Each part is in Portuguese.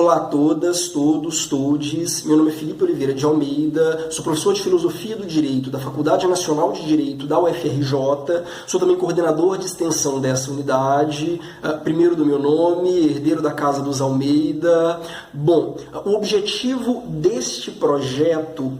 Olá a todas, todos, todes. Meu nome é Felipe Oliveira de Almeida, sou professor de Filosofia do Direito da Faculdade Nacional de Direito da UFRJ, sou também coordenador de extensão dessa unidade, primeiro do meu nome, herdeiro da Casa dos Almeida. Bom, o objetivo deste projeto,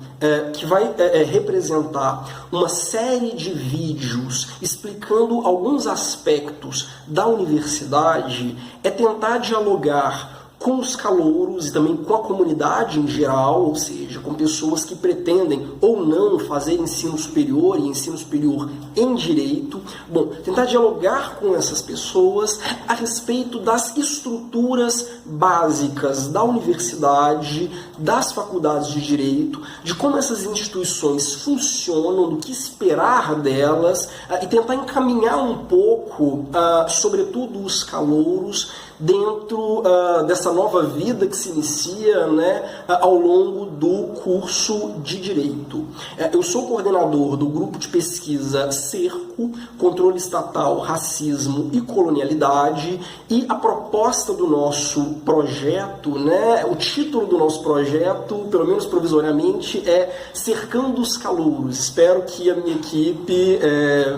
que vai representar uma série de vídeos explicando alguns aspectos da universidade, é tentar dialogar com os calouros e também com a comunidade em geral, ou seja, com pessoas que pretendem ou não fazer ensino superior e ensino superior em direito. Bom, tentar dialogar com essas pessoas a respeito das estruturas básicas da universidade, das faculdades de direito, de como essas instituições funcionam, do que esperar delas e tentar encaminhar um pouco, sobretudo os calouros, dentro dessa nova vida que se inicia, né, ao longo do curso de Direito. Eu sou coordenador do grupo de pesquisa Cerco, Controle Estatal, Racismo e Colonialidade, e a proposta do nosso projeto, né, o título do nosso projeto, pelo menos provisoriamente, é Cercando os Calouros. Espero que a minha equipe,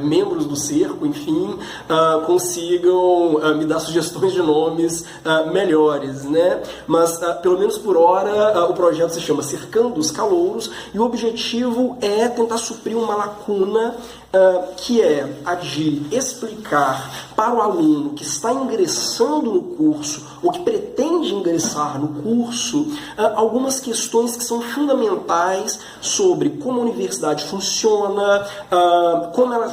membros do Cerco, enfim, consigam me dar sugestões de nomes melhores, né? Mas, pelo menos por hora, o projeto se chama Cercando os Calouros e o objetivo é tentar suprir uma lacuna que é a de explicar para o aluno que está ingressando no curso ou que pretende ingressar no curso algumas questões que são fundamentais sobre como a universidade funciona,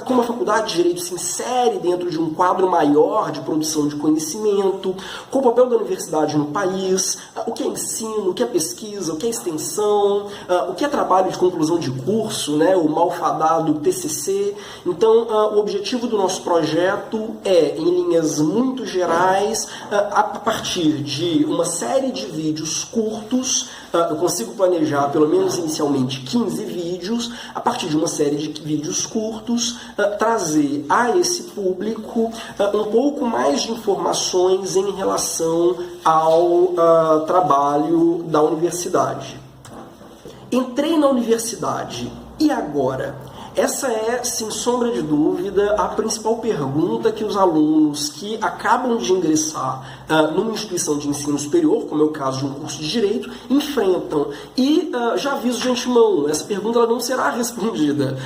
como a faculdade de Direito se insere dentro de um quadro maior de produção de conhecimento, qual o papel da universidade no país, o que é ensino, o que é pesquisa, o que é extensão, o que é trabalho de conclusão de curso, né, o malfadado TCC. Então, o objetivo do nosso projeto é, em linhas muito gerais, a partir de uma série de vídeos curtos, eu consigo planejar pelo menos inicialmente 15 vídeos, a partir de uma série de vídeos curtos, trazer a esse público um pouco mais de informações em relação ao trabalho da universidade. Entrei na universidade, e agora? Essa é, sem sombra de dúvida, a principal pergunta que os alunos que acabam de ingressar numa instituição de ensino superior, como é o caso de um curso de Direito, enfrentam. E já aviso de antemão, essa pergunta ela não será respondida.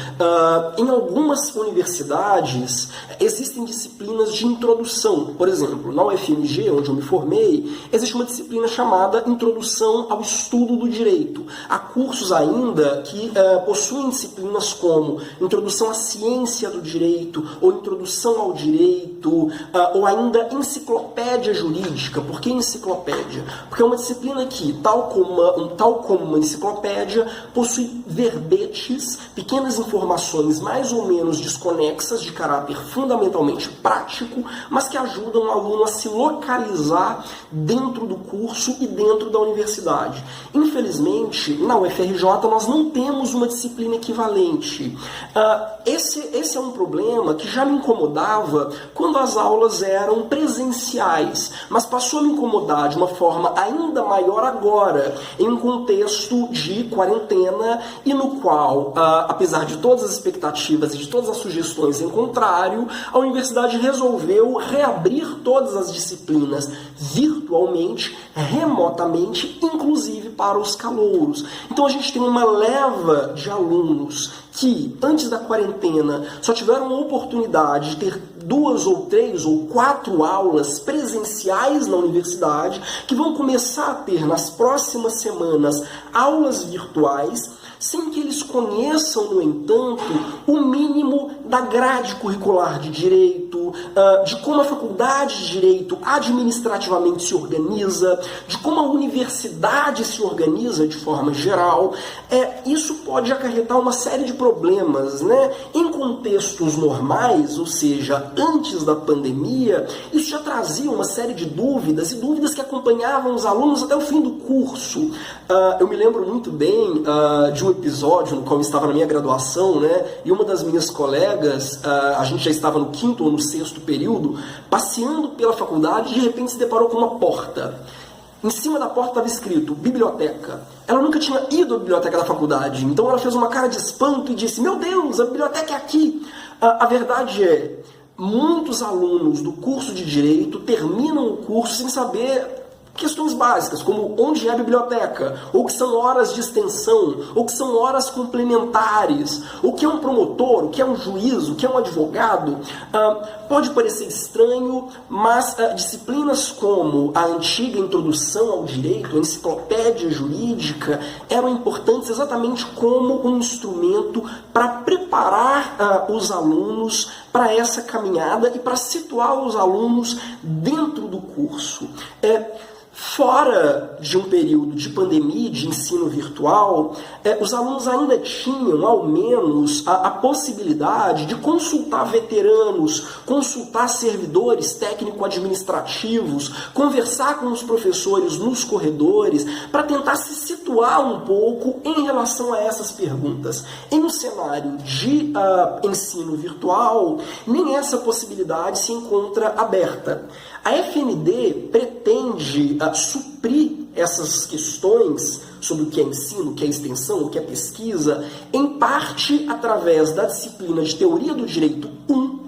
Em algumas universidades existem disciplinas de introdução. Por exemplo, na UFMG, onde eu me formei, existe uma disciplina chamada Introdução ao Estudo do Direito. Há cursos ainda que possuem disciplinas como Introdução à Ciência do Direito, ou Introdução ao Direito, ou ainda Enciclopédia Jurídica. Por que enciclopédia? Porque é uma disciplina que, tal como uma enciclopédia, possui verbetes, pequenas informações mais ou menos desconexas, de caráter fundamentalmente prático, mas que ajudam o aluno a se localizar dentro do curso e dentro da universidade. Infelizmente, na UFRJ nós não temos uma disciplina equivalente. Esse é um problema que já me incomodava quando as aulas eram presenciais, mas passou a me incomodar de uma forma ainda maior agora, em um contexto de quarentena e no qual, apesar de todas as expectativas e de todas as sugestões em contrário, a universidade resolveu reabrir todas as disciplinas virtualmente, remotamente, inclusive para os calouros. Então a gente tem uma leva de alunos que, antes da quarentena, só tiveram a oportunidade de ter 2 ou 3 ou 4 aulas presenciais na universidade, que vão começar a ter, nas próximas semanas, aulas virtuais, sem que eles conheçam, no entanto, o mínimo da grade curricular de Direito, de como a faculdade de Direito administrativamente se organiza, de como a universidade se organiza de forma geral. Isso pode acarretar uma série de problemas, né? Em contextos normais, ou seja, antes da pandemia, isso já trazia uma série de dúvidas, e dúvidas que acompanhavam os alunos até o fim do curso. Eu me lembro muito bem de um episódio no qual eu estava na minha graduação, né? E uma das minhas colegas, a gente já estava no 5º ou no 6º período, passeando pela faculdade e de repente se deparou com uma porta. Em cima da porta estava escrito biblioteca. Ela nunca tinha ido à biblioteca da faculdade, então ela fez uma cara de espanto e disse: meu Deus, a biblioteca é aqui. A verdade é, muitos alunos do curso de Direito terminam o curso sem saber questões básicas, como onde é a biblioteca, ou que são horas de extensão, ou que são horas complementares, o que é um promotor, o que é um juiz, o que é um advogado. Pode parecer estranho, mas disciplinas como a antiga Introdução ao Direito, a Enciclopédia Jurídica, eram importantes exatamente como um instrumento para preparar os alunos para essa caminhada e para situar os alunos dentro do curso. Fora de um período de pandemia, de ensino virtual, os alunos ainda tinham, ao menos, a possibilidade de consultar veteranos, consultar servidores técnico-administrativos, conversar com os professores nos corredores, para tentar se situar um pouco em relação a essas perguntas. Em um cenário de ensino virtual, nem essa possibilidade se encontra aberta. A FND pretende suprir essas questões sobre o que é ensino, o que é extensão, o que é pesquisa, em parte através da disciplina de Teoria do Direito 1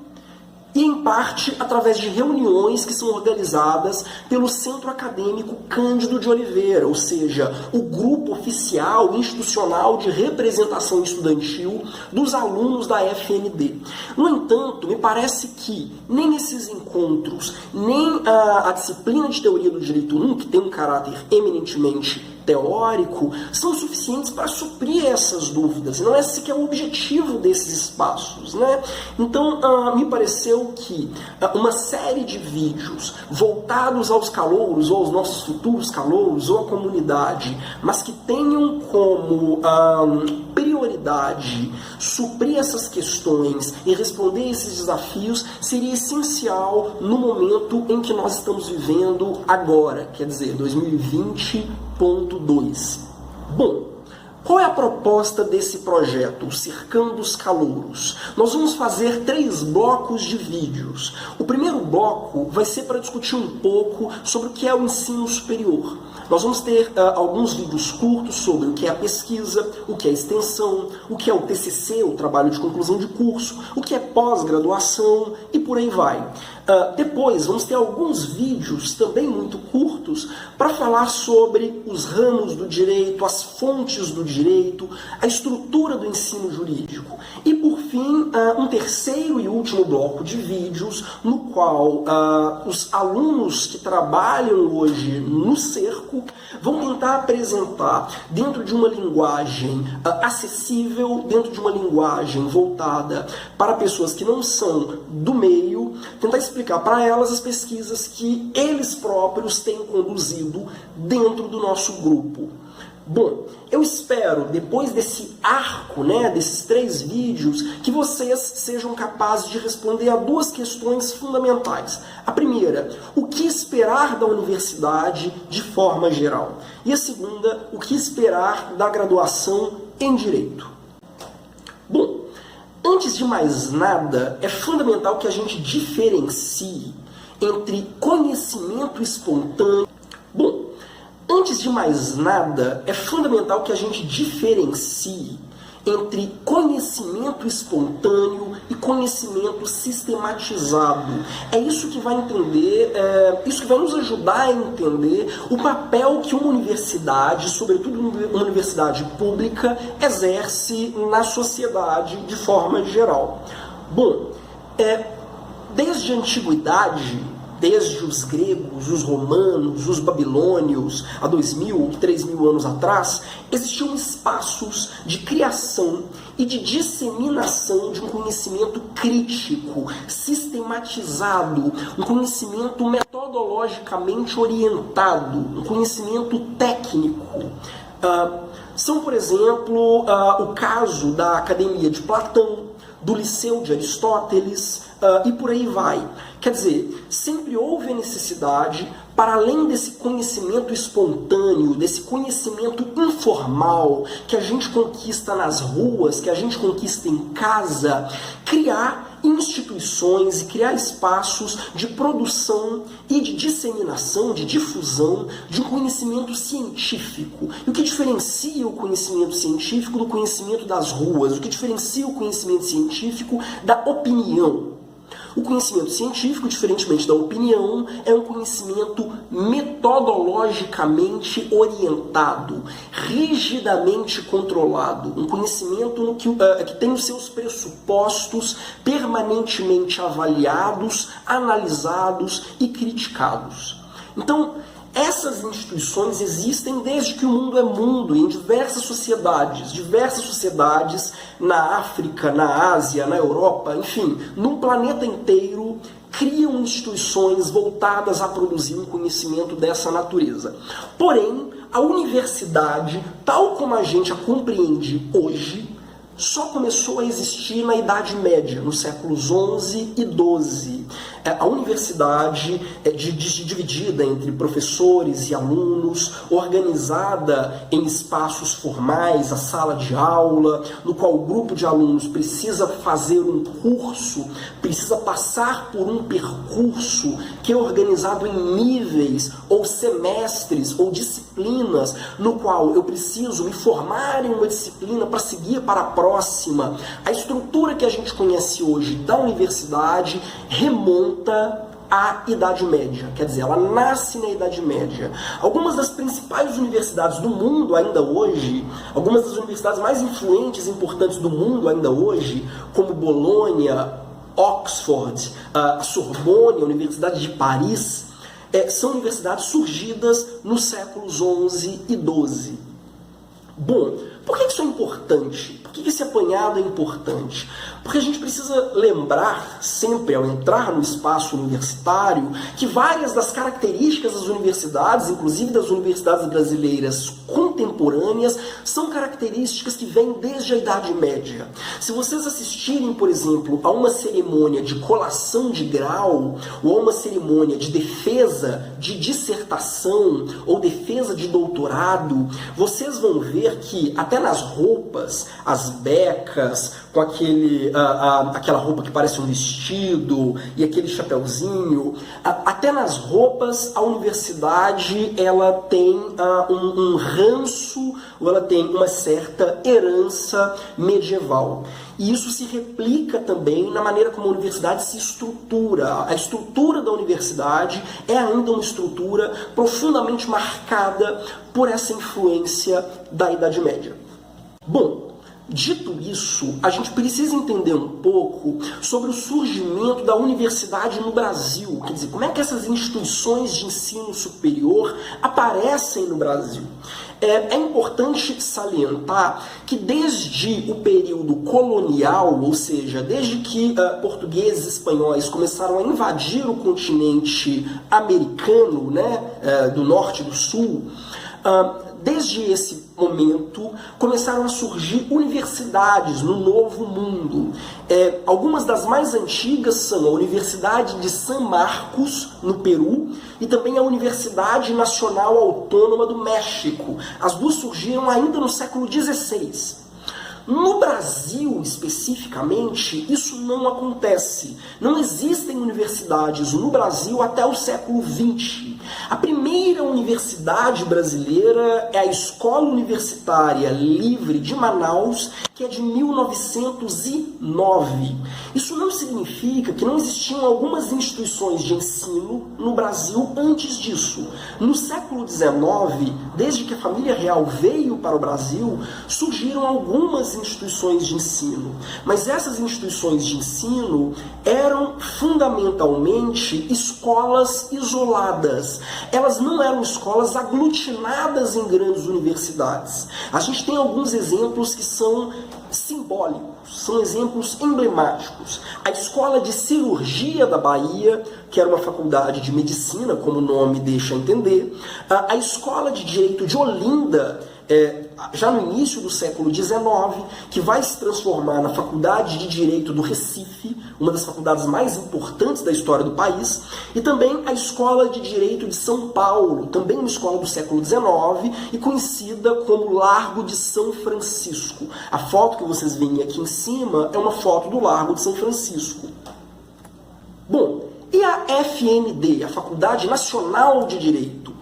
e em parte através de reuniões que são organizadas pelo Centro Acadêmico Cândido de Oliveira, ou seja, o grupo oficial institucional de representação estudantil dos alunos da FND. No entanto, me parece que nem esses encontros, nem a disciplina de Teoria do Direito 1, que tem um caráter eminentemente teórico, são suficientes para suprir essas dúvidas. Não é sequer o objetivo desses espaços, né? Então, me pareceu que uma série de vídeos voltados aos calouros, ou aos nossos futuros calouros, ou à comunidade, mas que tenham como prioridade suprir essas questões e responder esses desafios, seria essencial no momento em que nós estamos vivendo agora, quer dizer, 2020.2. Bom, qual é a proposta desse projeto, o Cercando os Calouros? Nós vamos fazer 3 blocos de vídeos. O primeiro bloco vai ser para discutir um pouco sobre o que é o ensino superior. Nós vamos ter alguns vídeos curtos sobre o que é a pesquisa, o que é a extensão, o que é o TCC, o trabalho de conclusão de curso, o que é pós-graduação e por aí vai. Depois vamos ter alguns vídeos também muito curtos para falar sobre os ramos do direito, as fontes do direito, a estrutura do ensino jurídico. E por fim, um terceiro e último bloco de vídeos no qual os alunos que trabalham hoje no cerco vão tentar apresentar dentro de uma linguagem acessível, dentro de uma linguagem voltada para pessoas que não são do meio, tentar explicar para elas as pesquisas que eles próprios têm conduzido dentro do nosso grupo. Bom, eu espero, depois desse arco, desses 3 vídeos, que vocês sejam capazes de responder a 2 questões fundamentais. A primeira, o que esperar da universidade de forma geral? E a segunda, o que esperar da graduação em Direito? Bom, antes de mais nada, é fundamental que a gente diferencie entre conhecimento espontâneo. Bom, antes de mais nada, é fundamental que a gente diferencie entre conhecimento espontâneo e conhecimento sistematizado. É isso que vai entender, isso que vai nos ajudar a entender o papel que uma universidade, sobretudo uma universidade pública, exerce na sociedade de forma geral. Bom, desde a antiguidade, desde os gregos, os romanos, os babilônios, há 2.000 ou 3.000 anos atrás, existiam espaços de criação e de disseminação de um conhecimento crítico, sistematizado, um conhecimento metodologicamente orientado, um conhecimento técnico. São, por exemplo, o caso da Academia de Platão, do Liceu de Aristóteles, e por aí vai. Quer dizer, sempre houve a necessidade, para além desse conhecimento espontâneo, desse conhecimento informal, que a gente conquista nas ruas, que a gente conquista em casa, criar instituições e criar espaços de produção e de disseminação, de difusão de um conhecimento científico. E o que diferencia o conhecimento científico do conhecimento das ruas? O que diferencia o conhecimento científico da opinião? O conhecimento científico, diferentemente da opinião, é um conhecimento metodologicamente orientado, rigidamente controlado, um conhecimento que tem os seus pressupostos permanentemente avaliados, analisados e criticados. Então, essas instituições existem desde que o mundo é mundo, em diversas sociedades na África, na Ásia, na Europa, enfim, no planeta inteiro, criam instituições voltadas a produzir um conhecimento dessa natureza. Porém, a universidade, tal como a gente a compreende hoje, só começou a existir na Idade Média, nos séculos XI e XII. A universidade é dividida entre professores e alunos, organizada em espaços formais, a sala de aula, no qual o grupo de alunos precisa fazer um curso, precisa passar por um percurso que é organizado em níveis, ou semestres, ou disciplinas, no qual eu preciso me formar em uma disciplina para seguir para a próxima. A estrutura que a gente conhece hoje da universidade remonta à Idade Média, quer dizer, ela nasce na Idade Média. Algumas das principais universidades do mundo ainda hoje, algumas das universidades mais influentes e importantes do mundo ainda hoje, como Bolonha, Oxford, a Sorbonne, a Universidade de Paris, são universidades surgidas nos séculos XI e XII. Bom, por que isso é importante? Por que esse apanhado é importante? Porque a gente precisa lembrar sempre, ao entrar no espaço universitário, que várias das características das universidades, inclusive das universidades brasileiras contemporâneas, são características que vêm desde a Idade Média. Se vocês assistirem, por exemplo, a uma cerimônia de colação de grau, ou a uma cerimônia de defesa de dissertação, ou defesa de doutorado, vocês vão ver que até nas roupas, as becas, com aquela roupa que parece um vestido e aquele chapeuzinho, até nas roupas a universidade ela tem um ranço, ou ela tem uma certa herança medieval. E isso se replica também na maneira como a universidade se estrutura. A estrutura da universidade é ainda uma estrutura profundamente marcada por essa influência da Idade Média. Bom, dito isso, a gente precisa entender um pouco sobre o surgimento da universidade no Brasil. Quer dizer, como é que essas instituições de ensino superior aparecem no Brasil? É importante salientar que desde o período colonial, ou seja, desde que portugueses e espanhóis começaram a invadir o continente americano, do norte e do sul, desde esse momento começaram a surgir universidades no Novo Mundo. Algumas das mais antigas são a Universidade de San Marcos, no Peru, e também a Universidade Nacional Autônoma do México. As duas surgiram ainda no século XVI. No Brasil, especificamente, isso não acontece. Não existem universidades no Brasil até o século XX. A primeira universidade brasileira é a Escola Universitária Livre de Manaus, que é de 1909. Isso não significa que não existiam algumas instituições de ensino no Brasil antes disso. No século XIX, desde que a família real veio para o Brasil, surgiram algumas instituições de ensino. Mas essas instituições de ensino eram fundamentalmente escolas isoladas. Elas não eram escolas aglutinadas em grandes universidades. A gente tem alguns exemplos que são simbólicos, são exemplos emblemáticos. A Escola de Cirurgia da Bahia, que era uma faculdade de medicina, como o nome deixa entender. A Escola de Direito de Olinda, já no início do século XIX, que vai se transformar na Faculdade de Direito do Recife, uma das faculdades mais importantes da história do país, e também a Escola de Direito de São Paulo, também uma escola do século XIX e conhecida como Largo de São Francisco. A foto que vocês veem aqui em cima é uma foto do Largo de São Francisco. Bom, e a FND, a Faculdade Nacional de Direito?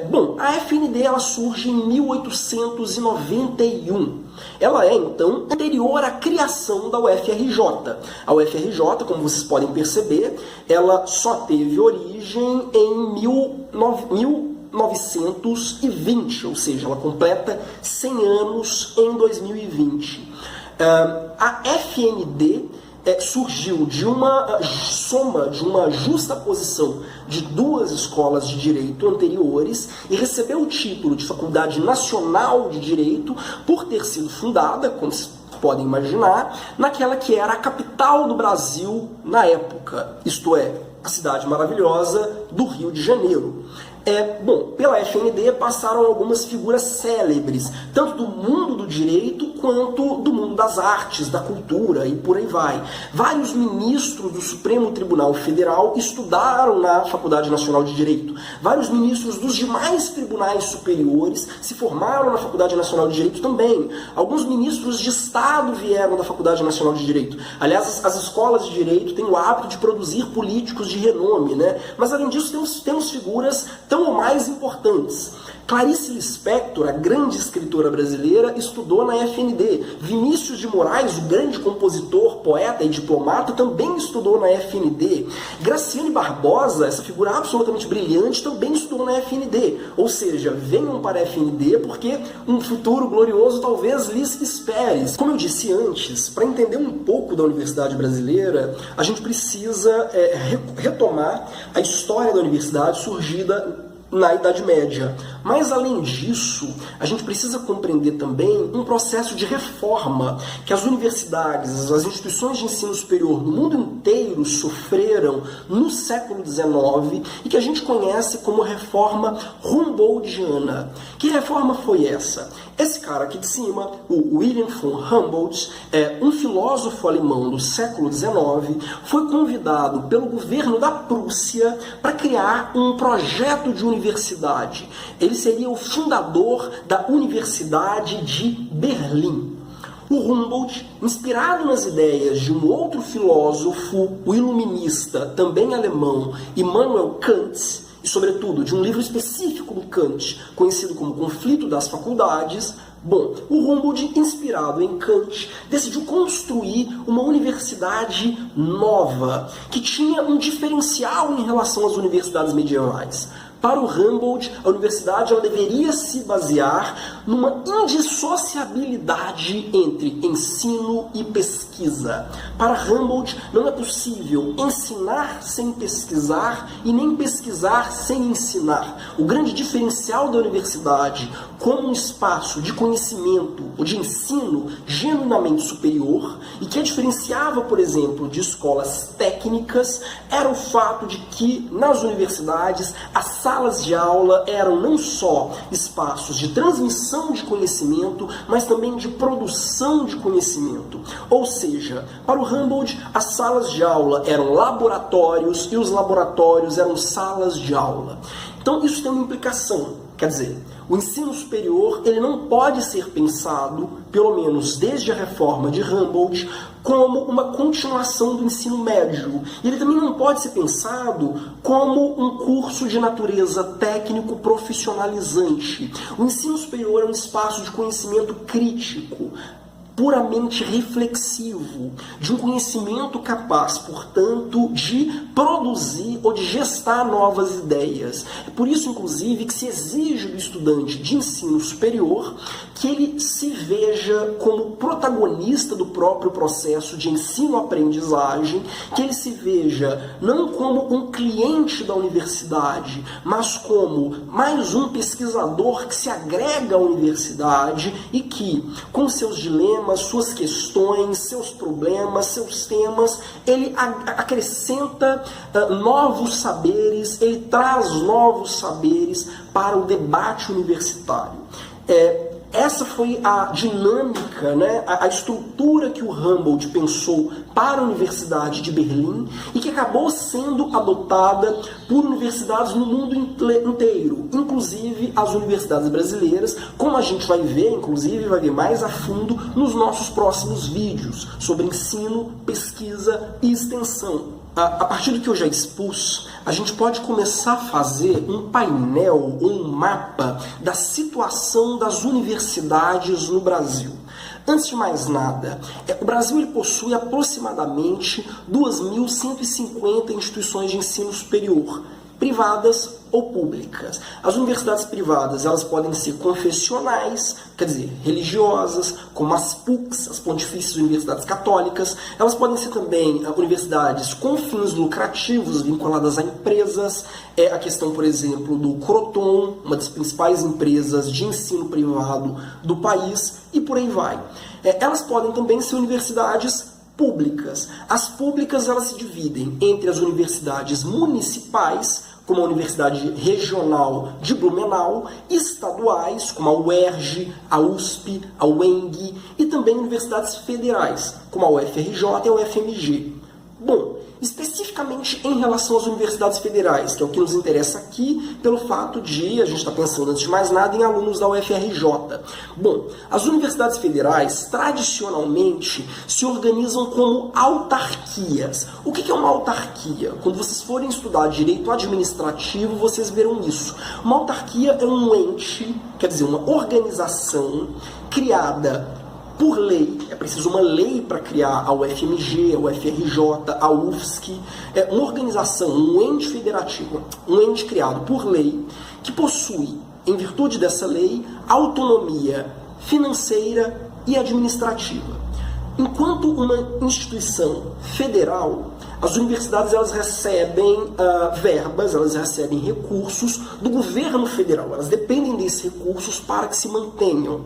Bom, a FND ela surge em 1891. Ela é, então, anterior à criação da UFRJ. A UFRJ, como vocês podem perceber, ela só teve origem em 1920, ou seja, ela completa 100 anos em 2020. A FND surgiu de uma soma, de uma justaposição de duas escolas de direito anteriores e recebeu o título de Faculdade Nacional de Direito por ter sido fundada, como vocês podem imaginar, naquela que era a capital do Brasil na época, isto é, a cidade maravilhosa do Rio de Janeiro. Bom, pela FND passaram algumas figuras célebres, tanto do mundo do direito quanto do mundo das artes, da cultura e por aí vai. Vários ministros do Supremo Tribunal Federal estudaram na Faculdade Nacional de Direito. Vários ministros dos demais tribunais superiores se formaram na Faculdade Nacional de Direito também. Alguns ministros de Estado vieram da Faculdade Nacional de Direito. Aliás, as escolas de direito têm o hábito de produzir políticos de renome, né? Mas além disso temos figuras tão ou mais importantes. Clarice Lispector, a grande escritora brasileira, estudou na FND. Vinícius de Moraes, o grande compositor, poeta e diplomata, também estudou na FND. Graciane Barbosa, essa figura absolutamente brilhante, também estudou na FND. Ou seja, venham para a FND porque um futuro glorioso talvez lhes espere. Como eu disse antes, para entender um pouco da universidade brasileira, a gente precisa retomar a história da universidade surgida na Idade Média. Mas, além disso, a gente precisa compreender também um processo de reforma que as universidades, as instituições de ensino superior no mundo inteiro sofreram no século XIX e que a gente conhece como reforma Humboldtiana. Que reforma foi essa? Esse cara aqui de cima, o Wilhelm von Humboldt, um filósofo alemão do século XIX, foi convidado pelo governo da Prússia para criar um projeto de universidade. Ele seria o fundador da Universidade de Berlim. O Humboldt, inspirado nas ideias de um outro filósofo, o iluminista, também alemão, Immanuel Kant, e, sobretudo, de um livro específico do Kant, conhecido como Conflito das Faculdades. Bom, o Humboldt, inspirado em Kant, decidiu construir uma universidade nova, que tinha um diferencial em relação às universidades medievais. Para o Humboldt, a universidade ela deveria se basear numa indissociabilidade entre ensino e pesquisa. Para Humboldt, não é possível ensinar sem pesquisar e nem pesquisar sem ensinar. O grande diferencial da universidade como um espaço de conhecimento ou de ensino genuinamente superior e que a diferenciava, por exemplo, de escolas técnicas, era o fato de que nas universidades as salas de aula eram não só espaços de transmissão de conhecimento, mas também de produção de conhecimento. Ou seja, para o Humboldt, as salas de aula eram laboratórios e os laboratórios eram salas de aula. Então isso tem uma implicação. Quer dizer, o ensino superior ele não pode ser pensado, pelo menos desde a reforma de Humboldt, como uma continuação do ensino médio. E ele também não pode ser pensado como um curso de natureza técnico profissionalizante. O ensino superior é um espaço de conhecimento crítico, puramente reflexivo, de um conhecimento capaz, portanto, de produzir ou de gestar novas ideias. É por isso, inclusive, que se exige do estudante de ensino superior que ele se veja como protagonista do próprio processo de ensino-aprendizagem, que ele se veja não como um cliente da universidade, mas como mais um pesquisador que se agrega à universidade e que, com seus dilemas, suas questões, seus problemas, seus temas, ele acrescenta novos saberes, ele traz novos saberes para o debate universitário. essa foi a dinâmica, né, a estrutura que o Humboldt pensou para a Universidade de Berlim e que acabou sendo adotada por universidades no mundo inteiro, inclusive as universidades brasileiras, como a gente vai ver, inclusive vai ver mais a fundo nos nossos próximos vídeos sobre ensino, pesquisa e extensão. A partir do que eu já expus, a gente pode começar a fazer um painel ou um mapa da situação das universidades no Brasil. Antes de mais nada, o Brasil ele possui aproximadamente 2.150 instituições de ensino superior, privadas ou públicas. As universidades privadas elas podem ser confessionais, quer dizer, religiosas, como as PUCs, as Pontifícias Universidades Católicas. Elas podem ser também universidades com fins lucrativos, vinculadas a empresas. É a questão, por exemplo, do Croton, uma das principais empresas de ensino privado do país, e por aí vai. Elas podem também ser universidades públicas. As públicas elas se dividem entre as universidades municipais, como a Universidade Regional de Blumenau, estaduais, como a UERJ, a USP, a UENG, e também universidades federais, como a UFRJ e a UFMG. Bom, especificamente em relação às universidades federais, que é o que nos interessa aqui, pelo fato de a gente estar pensando, antes de mais nada, em alunos da UFRJ. Bom, as universidades federais, tradicionalmente, se organizam como autarquias. O que é uma autarquia? Quando vocês forem estudar direito administrativo, vocês verão isso. Uma autarquia é um ente, quer dizer, uma organização criada por lei. É preciso uma lei para criar a UFMG, a UFRJ, a UFSC. É uma organização, um ente federativo, um ente criado por lei, que possui, em virtude dessa lei, autonomia financeira e administrativa. Enquanto uma instituição federal, as universidades elas recebem verbas, elas recebem recursos do governo federal. Elas dependem desses recursos para que se mantenham.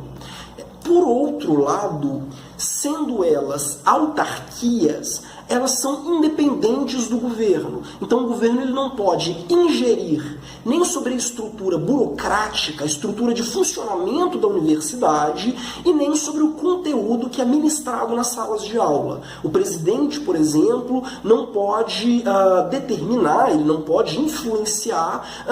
Por outro lado, sendo elas autarquias, elas são independentes do governo. Então o governo ele não pode ingerir nem sobre a estrutura burocrática, a estrutura de funcionamento da universidade, e nem sobre o conteúdo que é ministrado nas salas de aula. O presidente, por exemplo, não pode determinar, ele não pode influenciar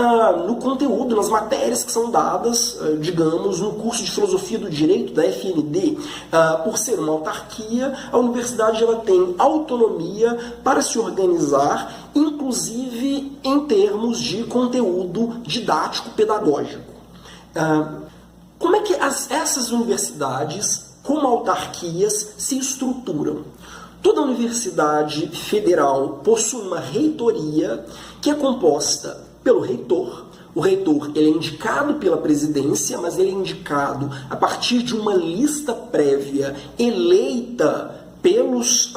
no conteúdo, nas matérias que são dadas, digamos, no curso de Filosofia do Direito da FND. Por ser uma autarquia, a universidade ela tem autonomia para se organizar, inclusive em termos de conteúdo didático-pedagógico. Como é que essas universidades, como autarquias, se estruturam? Toda universidade federal possui uma reitoria que é composta pelo reitor. O reitor ele é indicado pela presidência, mas ele é indicado a partir de uma lista prévia eleita pelos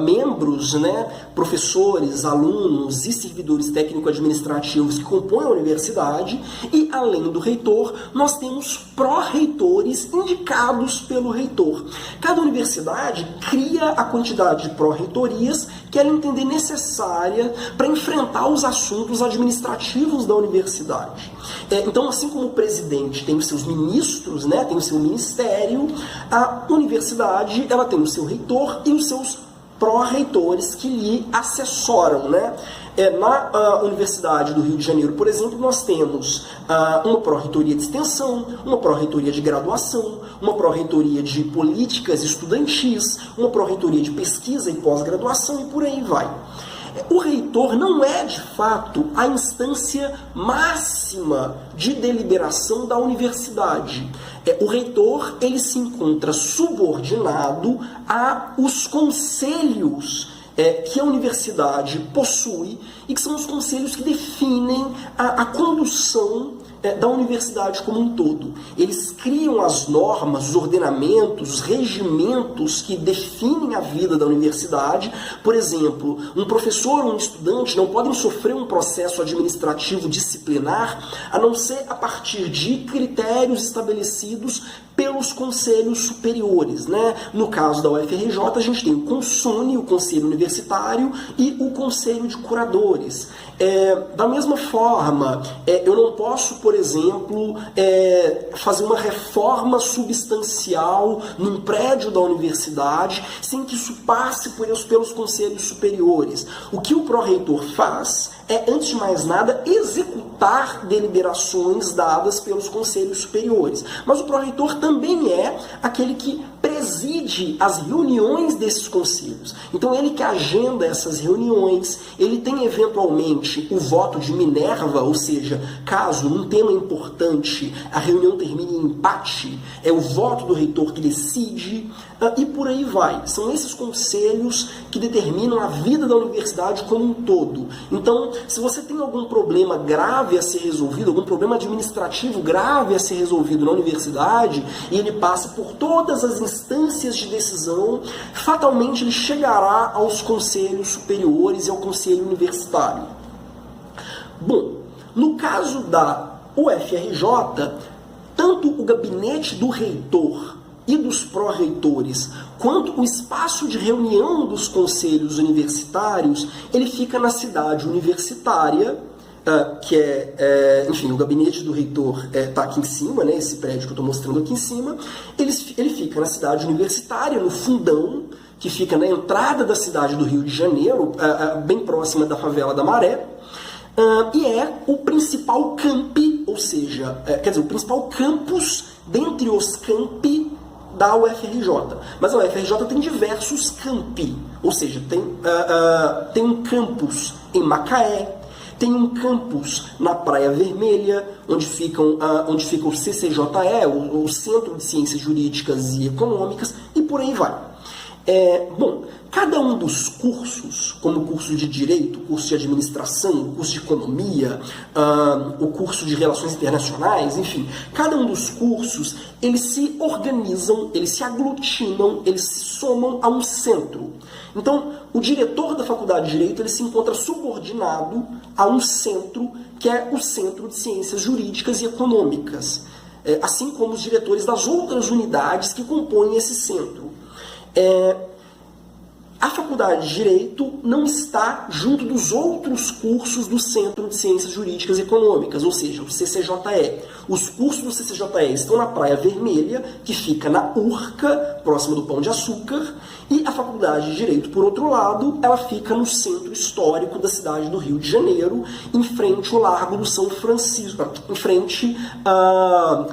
membros, né, professores, alunos e servidores técnico-administrativos que compõem a universidade, e além do reitor, nós temos pró-reitores indicados pelo reitor. Cada universidade cria a quantidade de pró-reitorias que ela entender necessária para enfrentar os assuntos administrativos da universidade. Então, assim como o presidente tem os seus ministros, né, tem o seu ministério, a universidade ela tem o seu reitor e os seus pró-reitores que lhe assessoram, né? Na Universidade do Rio de Janeiro, por exemplo, nós temos uma pró-reitoria de extensão, uma pró-reitoria de graduação, uma pró-reitoria de políticas estudantis, uma pró-reitoria de pesquisa e pós-graduação, e por aí vai. O reitor não é, de fato, a instância máxima de deliberação da universidade. O reitor ele se encontra subordinado aos conselhos que a universidade possui, e que são os conselhos que definem a condução da universidade como um todo. Eles criam as normas, os ordenamentos, os regimentos que definem a vida da universidade. Por exemplo, um professor ou um estudante não podem sofrer um processo administrativo disciplinar a não ser a partir de critérios estabelecidos pelo pelos conselhos superiores, né? No caso da UFRJ, a gente tem o CONSUNE, o Conselho Universitário, e o Conselho de Curadores. Da mesma forma, eu não posso, por exemplo, fazer uma reforma substancial num prédio da universidade sem que isso passe pelos conselhos superiores. O que o pró-reitor faz é, antes de mais nada, executar deliberações dadas pelos conselhos superiores. Mas o pró-reitor também é aquele que preside as reuniões desses conselhos. Então ele que agenda essas reuniões, ele tem eventualmente o voto de Minerva, ou seja, caso num tema importante a reunião termine em empate, é o voto do reitor que decide, e por aí vai. São esses conselhos que determinam a vida da universidade como um todo. Então, se você tem algum problema grave a ser resolvido, algum problema administrativo grave a ser resolvido na universidade, e ele passa por todas as instâncias de decisão, fatalmente ele chegará aos conselhos superiores e ao conselho universitário. Bom, no caso da UFRJ, tanto o gabinete do reitor e dos pró-reitores, quanto o espaço de reunião dos conselhos universitários, ele fica na cidade universitária, que enfim, o gabinete do reitor está aqui em cima, né, esse prédio que eu estou mostrando aqui em cima, ele fica na cidade universitária, no fundão, que fica na entrada da cidade do Rio de Janeiro, bem próxima da favela da Maré, e é o principal campi, ou seja, quer dizer, o principal campus dentre os campi da UFRJ. Mas a UFRJ tem diversos campi, ou seja, tem um campus em Macaé, tem um campus na Praia Vermelha, onde fica o CCJE, o Centro de Ciências Jurídicas e Econômicas, e por aí vai. Bom, cada um dos cursos, como o curso de Direito, o curso de Administração, o curso de Economia, o curso de Relações Internacionais, enfim, cada um dos cursos, eles se organizam, eles se aglutinam, eles se somam a um centro. Então, o diretor da Faculdade de Direito, ele se encontra subordinado a um centro, que é o Centro de Ciências Jurídicas e Econômicas, assim como os diretores das outras unidades que compõem esse centro. A Faculdade de Direito não está junto dos outros cursos do Centro de Ciências Jurídicas e Econômicas, ou seja, o CCJE. Os cursos do CCJE estão na Praia Vermelha, que fica na Urca, próxima do Pão de Açúcar, e a Faculdade de Direito, por outro lado, ela fica no centro histórico da cidade do Rio de Janeiro, em frente ao Largo do São Francisco, em frente ao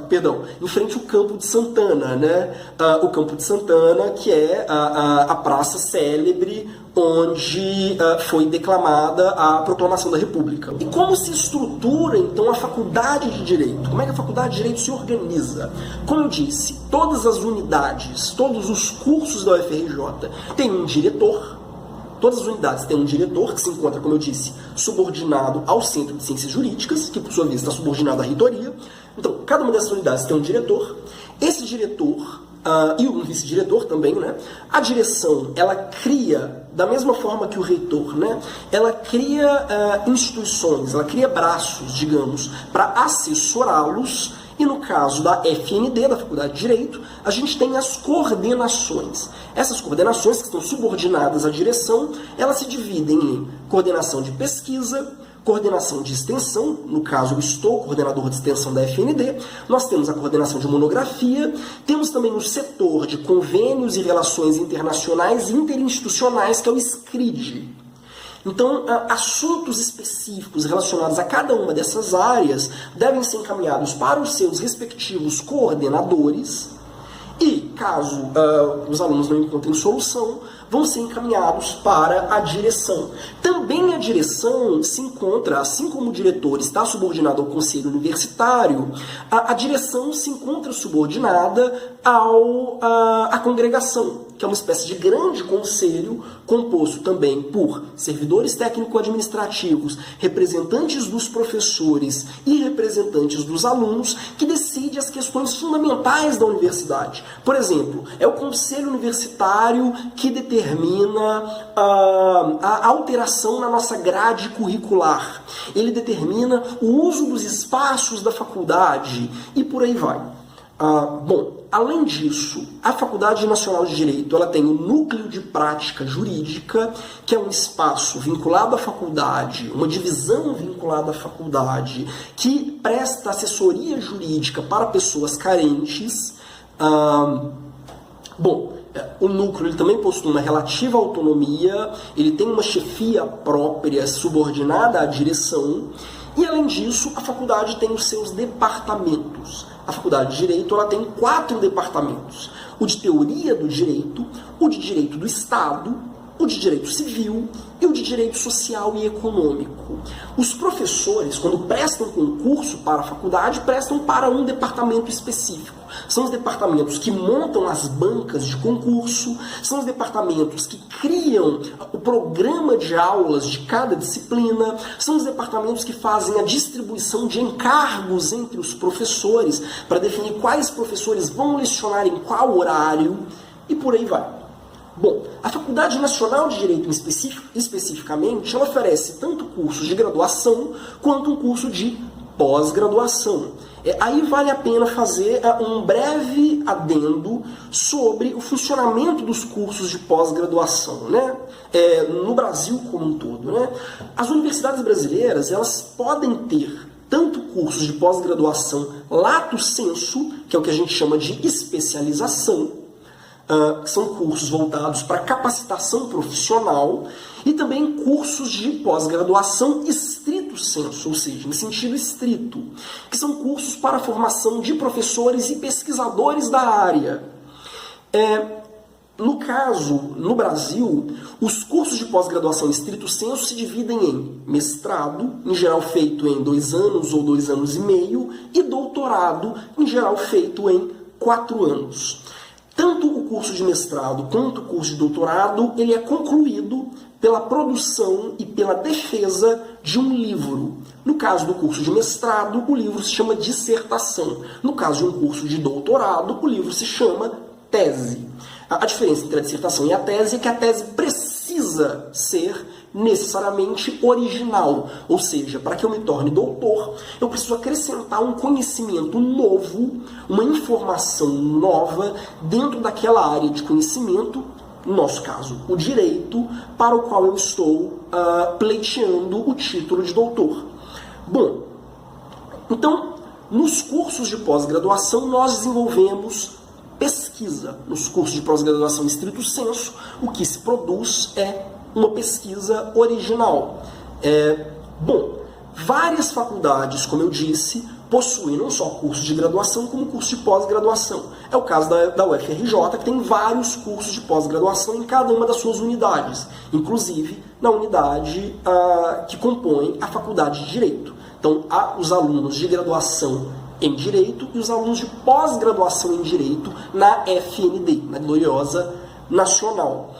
Campo de Santana, né? O Campo de Santana, que é a praça célebre onde foi declamada a Proclamação da República. E como se estrutura, então, a Faculdade de Direito? Como é que a Faculdade de Direito se organiza? Como eu disse, todas as unidades, todos os cursos da UFRJ têm um diretor. Todas as unidades têm um diretor que se encontra, como eu disse, subordinado ao Centro de Ciências Jurídicas, que por sua vez está subordinado à reitoria. Então, cada uma dessas unidades tem um diretor. Esse diretor e um vice-diretor também, né? A direção, ela cria, da mesma forma que o reitor, né? Ela cria instituições, ela cria braços, digamos, para assessorá-los. E no caso da FND, da Faculdade de Direito, a gente tem as coordenações. Essas coordenações, que estão subordinadas à direção, elas se dividem em coordenação de pesquisa, coordenação de extensão, no caso eu estou coordenador de extensão da FND, nós temos a coordenação de monografia, temos também o setor de convênios e relações internacionais e interinstitucionais, que é o SCRID. Então, assuntos específicos relacionados a cada uma dessas áreas devem ser encaminhados para os seus respectivos coordenadores e, caso os alunos não encontrem solução, vão ser encaminhados para a direção. Também a direção se encontra, assim como o diretor está subordinado ao conselho universitário, a direção se encontra subordinada à congregação, que é uma espécie de grande conselho composto também por servidores técnico-administrativos, representantes dos professores e representantes dos alunos, que decide as questões fundamentais da universidade. Por exemplo, é o conselho universitário que determina a alteração na nossa grade curricular. Ele determina o uso dos espaços da faculdade e por aí vai. Bom, além disso, a Faculdade Nacional de Direito ela tem o Núcleo de Prática Jurídica, que é um espaço vinculado à faculdade, uma divisão vinculada à faculdade, que presta assessoria jurídica para pessoas carentes. Bom, o núcleo ele também possui uma relativa autonomia, ele tem uma chefia própria subordinada à direção, e além disso, a faculdade tem os seus departamentos. A Faculdade de Direito ela tem 4 departamentos: o de Teoria do Direito, o de Direito do Estado, o de Direito Civil e o de Direito Social e Econômico. Os professores, quando prestam concurso para a faculdade, prestam para um departamento específico. São os departamentos que montam as bancas de concurso, são os departamentos que criam o programa de aulas de cada disciplina, são os departamentos que fazem a distribuição de encargos entre os professores para definir quais professores vão lecionar em qual horário e por aí vai. Bom, a Faculdade Nacional de Direito especificamente, ela oferece tanto cursos de graduação quanto um curso de pós-graduação. Aí vale a pena fazer um breve adendo sobre o funcionamento dos cursos de pós-graduação, né? No Brasil como um todo, né? As universidades brasileiras elas podem ter tanto cursos de pós-graduação lato sensu, que é o que a gente chama de especialização, que são cursos voltados para capacitação profissional, e também cursos de pós-graduação estrito sensu, ou seja, em sentido estrito, que são cursos para a formação de professores e pesquisadores da área. No caso, no Brasil, os cursos de pós-graduação estrito sensu se dividem em mestrado, em geral feito em 2 anos ou 2 anos e meio, e doutorado, em geral feito em 4 anos. Tanto o curso de mestrado quanto o curso de doutorado, ele é concluído pela produção e pela defesa de um livro. No caso do curso de mestrado, o livro se chama dissertação. No caso de um curso de doutorado, o livro se chama tese. A diferença entre a dissertação e a tese é que a tese precisa ser necessariamente original. Ou seja, para que eu me torne doutor, eu preciso acrescentar um conhecimento novo, uma informação nova dentro daquela área de conhecimento, no nosso caso, o direito, para o qual eu estou pleiteando o título de doutor. Bom, então, nos cursos de pós-graduação, nós desenvolvemos pesquisa. Nos cursos de pós-graduação estrito sensu, o que se produz é uma pesquisa original. Bom, várias faculdades, como eu disse, possuem não só cursos de graduação, como cursos de pós-graduação. É o caso da UFRJ, que tem vários cursos de pós-graduação em cada uma das suas unidades, inclusive na unidade que compõe a Faculdade de Direito. Então, há os alunos de graduação em Direito e os alunos de pós-graduação em Direito na FND, na gloriosa Nacional.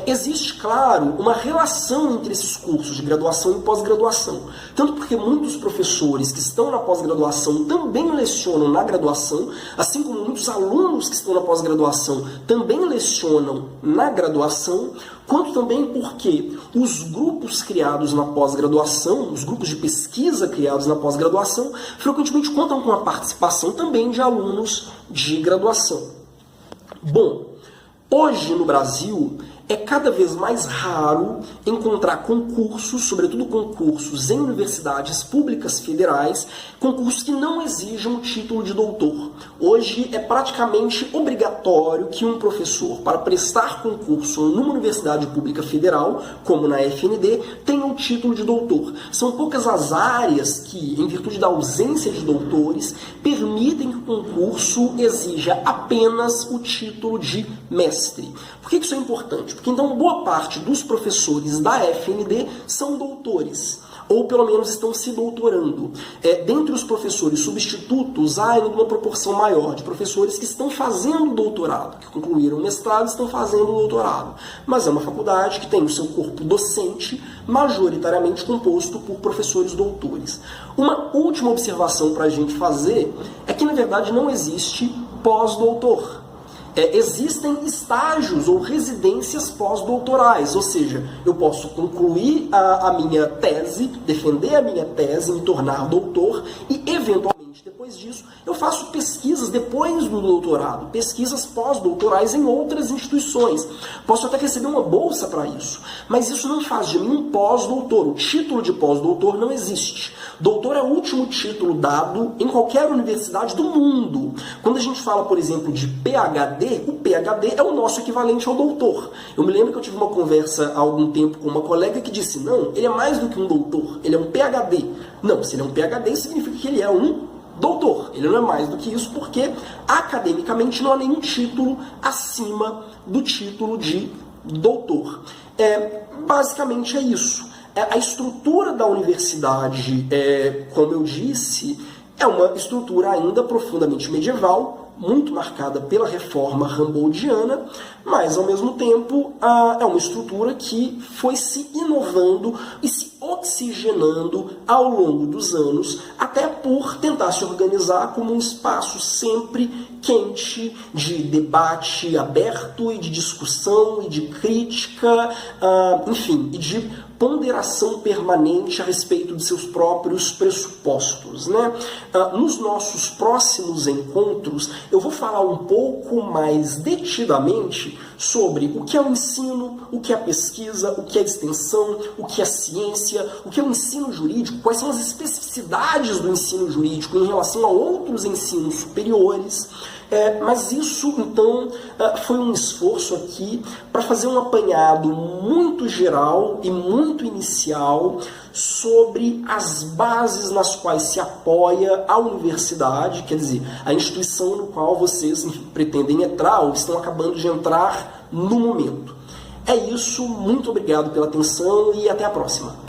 Existe, claro, uma relação entre esses cursos de graduação e pós-graduação. Tanto porque muitos professores que estão na pós-graduação também lecionam na graduação, assim como muitos alunos que estão na pós-graduação também lecionam na graduação, quanto também porque os grupos criados na pós-graduação, os grupos de pesquisa criados na pós-graduação, frequentemente contam com a participação também de alunos de graduação. Bom, hoje no Brasil é cada vez mais raro encontrar concursos, sobretudo concursos em universidades públicas federais, concursos que não exijam o título de doutor. Hoje é praticamente obrigatório que um professor, para prestar concurso numa universidade pública federal, como na FND, tenha o título de doutor. São poucas as áreas que, em virtude da ausência de doutores, permitem que o concurso exija apenas o título de mestre. Por que isso é importante? Porque então boa parte dos professores da FND são doutores, ou pelo menos estão se doutorando. Dentre os professores substitutos, há ainda uma proporção maior de professores que estão fazendo doutorado, que concluíram o mestrado e estão fazendo doutorado. Mas é uma faculdade que tem o seu corpo docente majoritariamente composto por professores doutores. Uma última observação para a gente fazer é que, na verdade, não existe pós-doutor. Existem estágios ou residências pós-doutorais, ou seja, eu posso concluir a minha tese, defender a minha tese, me tornar doutor e, eventualmente, depois disso, eu faço pesquisas depois do doutorado, pesquisas pós-doutorais em outras instituições. Posso até receber uma bolsa para isso, mas isso não faz de mim um pós-doutor. O título de pós-doutor não existe. Doutor é o último título dado em qualquer universidade do mundo. Quando a gente fala, por exemplo, de PhD, o PhD é o nosso equivalente ao doutor. Eu me lembro que eu tive uma conversa há algum tempo com uma colega que disse, não, ele é mais do que um doutor, ele é um PhD. Não, se ele é um PhD, significa que ele é um doutor. Ele não é mais do que isso porque, academicamente, não há nenhum título acima do título de doutor. Basicamente é isso. A estrutura da universidade, como eu disse, é uma estrutura ainda profundamente medieval, muito marcada pela reforma Humboldtiana, mas, ao mesmo tempo, é uma estrutura que foi se inovando e se oxigenando ao longo dos anos, até por tentar se organizar como um espaço sempre quente de debate aberto e de discussão e de crítica, enfim, e de ponderação permanente a respeito de seus próprios pressupostos, né? Nos nossos próximos encontros, eu vou falar um pouco mais detidamente sobre o que é o ensino, o que é a pesquisa, o que é a extensão, o que é a ciência, o que é o ensino jurídico, quais são as especificidades do ensino jurídico em relação a outros ensinos superiores. Mas isso, então, foi um esforço aqui para fazer um apanhado muito geral e muito inicial sobre as bases nas quais se apoia a universidade, quer dizer, a instituição no qual vocês pretendem entrar ou estão acabando de entrar no momento. É isso, muito obrigado pela atenção e até a próxima.